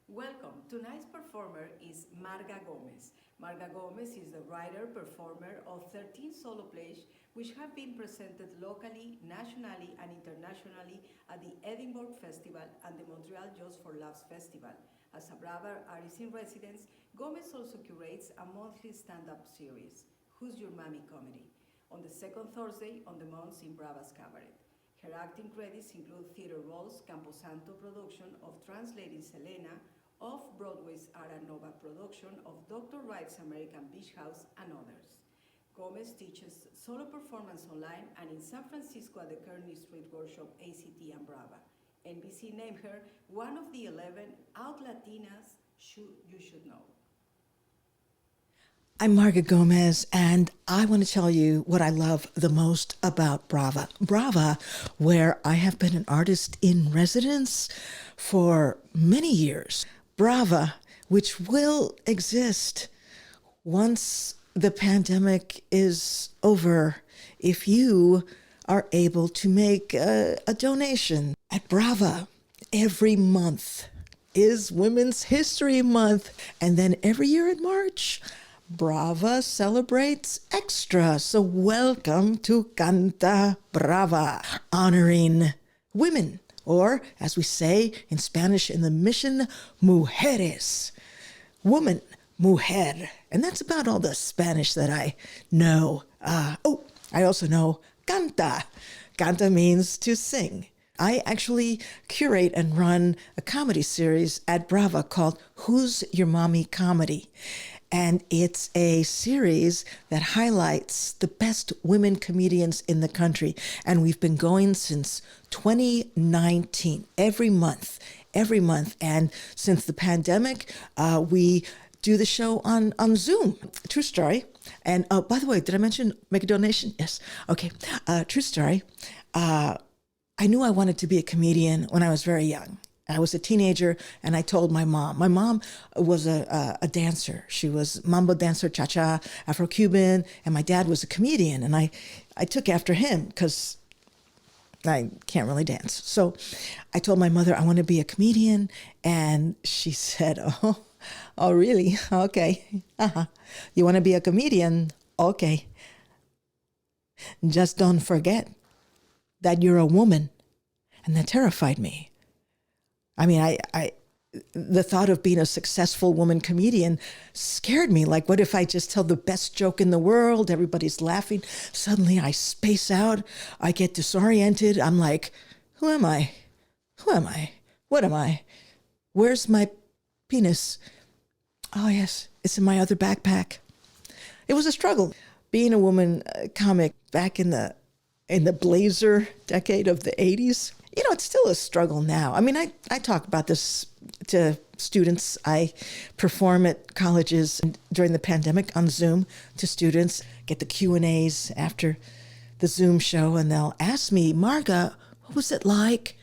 Welcome. Tonight's performer is Marga Gomez. Marga Gomez is the writer, performer of 13 solo plays which have been presented locally, nationally, and internationally at the Edinburgh Festival and the Montreal Just for Laughs Festival. As a Brava artist in residence, Gomez also curates a monthly stand-up series, Who's Your Mami Comedy, on the second Thursday on the month in Brava's Cabaret. Her acting credits include theater roles, Camposanto production of Translating Selena, off-Broadway's Ara Nova production of Dr. Wright's American Beach House, and others. Gomez teaches solo performance online and in San Francisco at the Kearney Street Workshop ACT and Brava. NBC named her one of the 11 Out Latinas you should know. I'm Marga Gomez, and I want to tell you what I love the most about Brava. Brava, where I have been an artist in residence for many years. Brava, which will exist once the pandemic is over, if you are able to make a donation. At Brava, every month is Women's History Month, and then every year in March, Brava celebrates extra. So welcome to Canta, Brava, honoring women, or as we say in Spanish in the mission, mujeres, woman, mujer. And that's about all the Spanish that I know. I also know canta. Canta means to sing. I actually curate and run a comedy series at Brava called Who's Your Mami Comedy. And it's a series that highlights the best women comedians in the country. And we've been going since 2019, every month. And since the pandemic, we do the show on Zoom. True story. And by the way, did I mention make a donation? Yes. Okay. True story. I knew I wanted to be a comedian when I was very young. I was a teenager, and I told my mom. My mom was a dancer. She was mambo dancer, cha-cha, Afro-Cuban, and my dad was a comedian. And I took after him because I can't really dance. So I told my mother I want to be a comedian, and she said, oh, really? Okay. You want to be a comedian? Okay. Just don't forget that you're a woman. And that terrified me. I mean, I the thought of being a successful woman comedian scared me. Like, what if I just tell the best joke in the world? Everybody's laughing. Suddenly I space out. I get disoriented. I'm like, who am I? Who am I? What am I? Where's my penis? Oh, yes, it's in my other backpack. It was a struggle. Being a woman comic back in the blazer decade of the 80s, you know, it's still a struggle now. I mean, I talk about this to students. I perform at colleges during the pandemic on Zoom to students, get the Q&As after the Zoom show, and they'll ask me, Marga, what was it like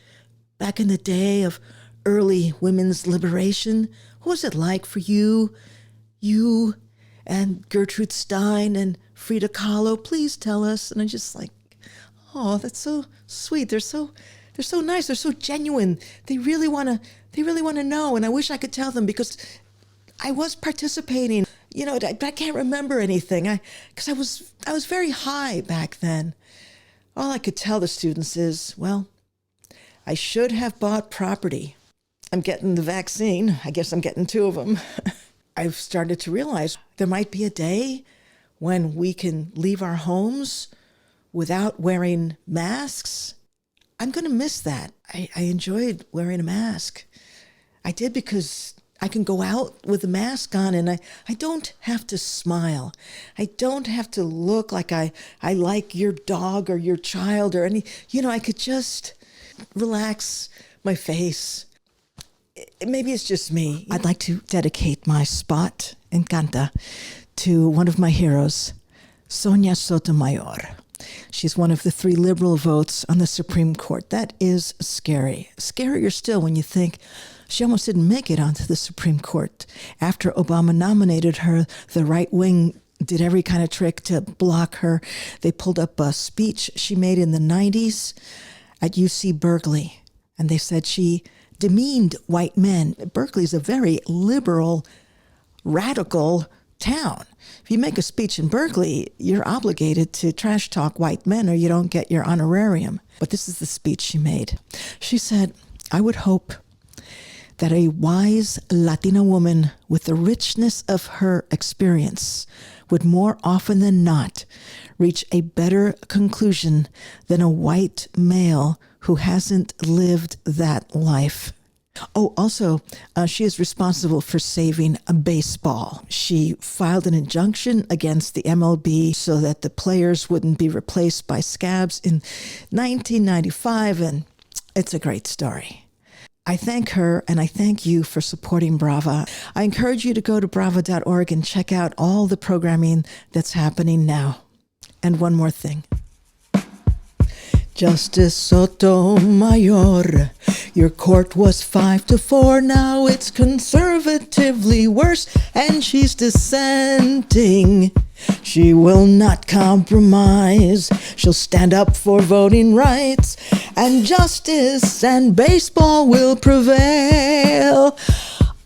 back in the day of early women's liberation? What was it like for you and Gertrude Stein and Frida Kahlo? Please tell us. And I'm just like, oh, that's so sweet. They're so nice. They're so genuine. They really want to know. And I wish I could tell them because I was participating. You know, I can't remember anything. Because I was very high back then. All I could tell the students is, well, I should have bought property. I'm getting the vaccine. I guess I'm getting 2 of them. I've started to realize there might be a day when we can leave our homes without wearing masks. I'm going to miss that. I enjoyed wearing a mask. I did because I can go out with a mask on and I don't have to smile. I don't have to look like I like your dog or your child or any, you know, I could just relax my face. Maybe it's just me. I'd like to dedicate my spot in Canta to one of my heroes, Sonia Sotomayor. She's one of the 3 liberal votes on the Supreme Court. That is scary. Scarier still when you think she almost didn't make it onto the Supreme Court. After Obama nominated her, the right wing did every kind of trick to block her. They pulled up a speech she made in the 90s at UC Berkeley, and they said she demeaned white men. Berkeley is a very liberal, radical town. If you make a speech in Berkeley, you're obligated to trash talk white men or you don't get your honorarium. But this is the speech she made. She said, I would hope that a wise Latina woman with the richness of her experience would more often than not reach a better conclusion than a white male who hasn't lived that life. Oh, also, she is responsible for saving a baseball. She filed an injunction against the MLB so that the players wouldn't be replaced by scabs in 1995, and it's a great story. I thank her and I thank you for supporting Brava. I encourage you to go to brava.org and check out all the programming that's happening now. And one more thing. Justice Sotomayor, your court was 5-4, now it's conservatively worse, and she's dissenting. She will not compromise. She'll stand up for voting rights, and justice and baseball will prevail.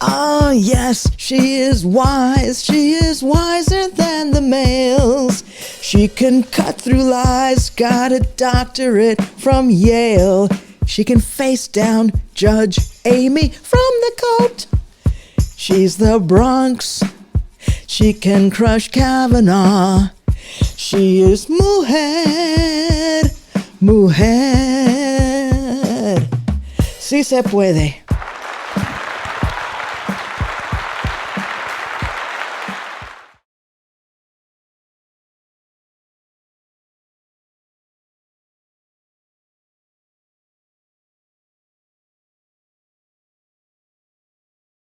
Ah, yes, she is wise. She is wiser than the males. She can cut through lies, got a doctorate from Yale. She can face down Judge Amy from the coat. She's the Bronx. She can crush Kavanaugh. She is mujer, mujer. Sí se puede.